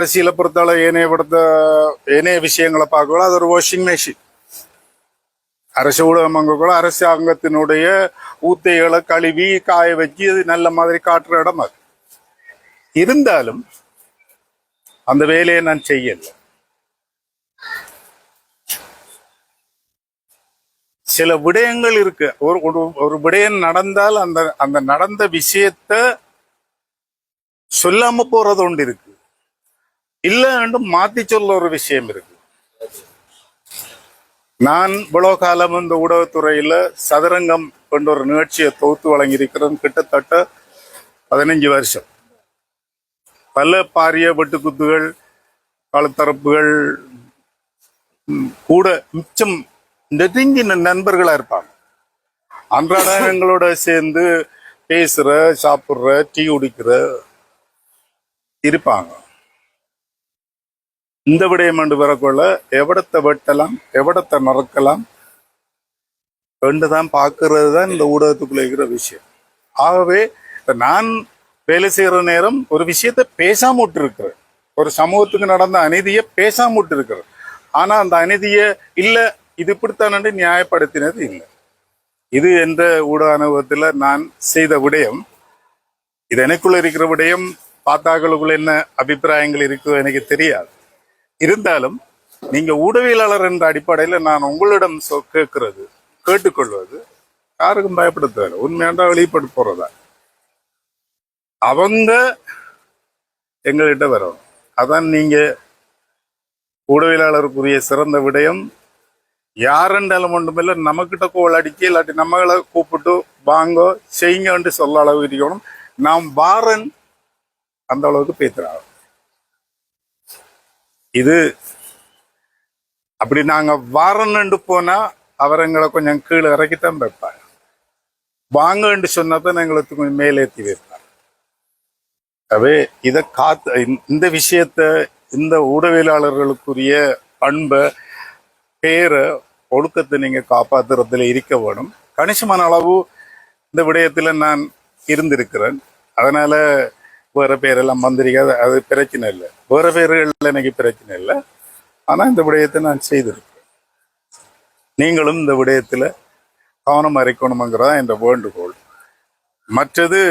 அரசியலை பொறுத்தளவு ஏனைய விஷயங்களை பார்க்கலாம். அது ஒரு வாஷிங் மெஷின். அரசு ஊடகம் அங்க கூட அரசாங்கத்தினுடைய ஊத்தைகளை கழுவி காய வச்சு அது நல்ல மாதிரி காட்டுற இடம் அது. இருந்தாலும் அந்த வேலையை நான் செய்யல. சில விடயங்கள் இருக்கு. ஒரு விடயம் நடந்தால் அந்த அந்த நடந்த விஷயத்த சொல்லாம போறது ஒன்று இருக்கு, இல்ல மாத்தி சொல்ல ஒரு விஷயம் இருக்கு. நான் இவ்வளவு காலம் இந்த ஊடகத்துறையில சதுரங்கம் என்ற ஒரு நிகழ்ச்சியை தொகுத்து வழங்கியிருக்கிறேன். கிட்டத்தட்ட 15 வருஷம். பல பாரிய வெட்டுக்குத்துகள், களத்தரப்புகள் கூட மிச்சம் நெருங்கின நண்பர்களா இருப்பாங்க. அன்றாட எங்களோட சேர்ந்து பேசுற, சாப்பிடுற, டீ குடிக்கிற இருப்பாங்க. இந்த விடயம் என்று வரக்குள்ள எவ்வளத்தை வெட்டலாம், எவ்வளத்தை மறக்கலாம் தான் பார்க்கறது தான் இந்த ஊடகத்துக்குள்ள இருக்கிற விஷயம். ஆகவே நான் வேலை செய்யற நேரம் ஒரு விஷயத்த பேசாம விட்டு இருக்கிறேன். ஒரு சமூகத்துக்கு நடந்த அநீதியை பேசாம விட்டு இருக்கிறேன். ஆனா அந்த அநீதியை இல்ல இது இப்படித்தான் நியாயப்படுத்தினது இல்லை. இது என்ற ஊடக அனுபவத்துல நான் செய்த விடயம். இது எனக்குள்ள இருக்கிற விடயம். பார்த்தாக்களுக்குள்ள என்ன அபிப்பிராயங்கள் இருக்கோ எனக்கு தெரியாது. இருந்தாலும் நீங்க ஊடகவியலாளர் என்ற அடிப்படையில் நான் உங்களிடம் கேட்டுக்கொள்வது, யாருக்கும் பயப்படுத்த உண்மையாண்டா வெளிப்பட்டு போறதா அவங்க எங்கள்கிட்ட வரணும். அதான் நீங்க ஊடகவியலாளருக்குரிய சிறந்த விடயம். யாருண்டாலும் ஒன்றுமில்ல, நம்மகிட்ட கோல் அடிக்க இல்லாட்டி நம்மளை கூப்பிட்டு வாங்கோ செய்யுங்க சொல்ல அளவு இருக்கணும். நாம் வாரன் அந்த அளவுக்கு பேசுறாங்க. இது அப்படி நாங்க வாரன்னு போனா அவர் எங்களை கொஞ்சம் கீழே இறக்கித்தான் வைப்பாங்க. வாங்கன்னு சொன்னதான் எங்களுக்கு கொஞ்சம் மேலேற்றி வைப்பாங்க. அவே இதை இந்த விஷயத்த, இந்த ஊடகவியலாளர்களுக்குரிய பண்பை, பேரை, ஒழுக்கத்தை நீங்க காப்பாத்துறதுல இருக்க வேணும். கணிசமான அளவு இந்த விடயத்துல நான் இருந்திருக்கிறேன். அதனால வேற பேரெல்லாம் வந்திருக்காது, அது பிரச்சனை இல்லை. வேற பேர்கள் எனக்கு பிரச்சனை இல்லை. ஆனா இந்த விடயத்தை நான் செய்திருக்கிறேன். நீங்களும் இந்த விடயத்துல கவனம் அறிக்கணுங்கிறதா என்ற வேண்டுகோள். மற்றது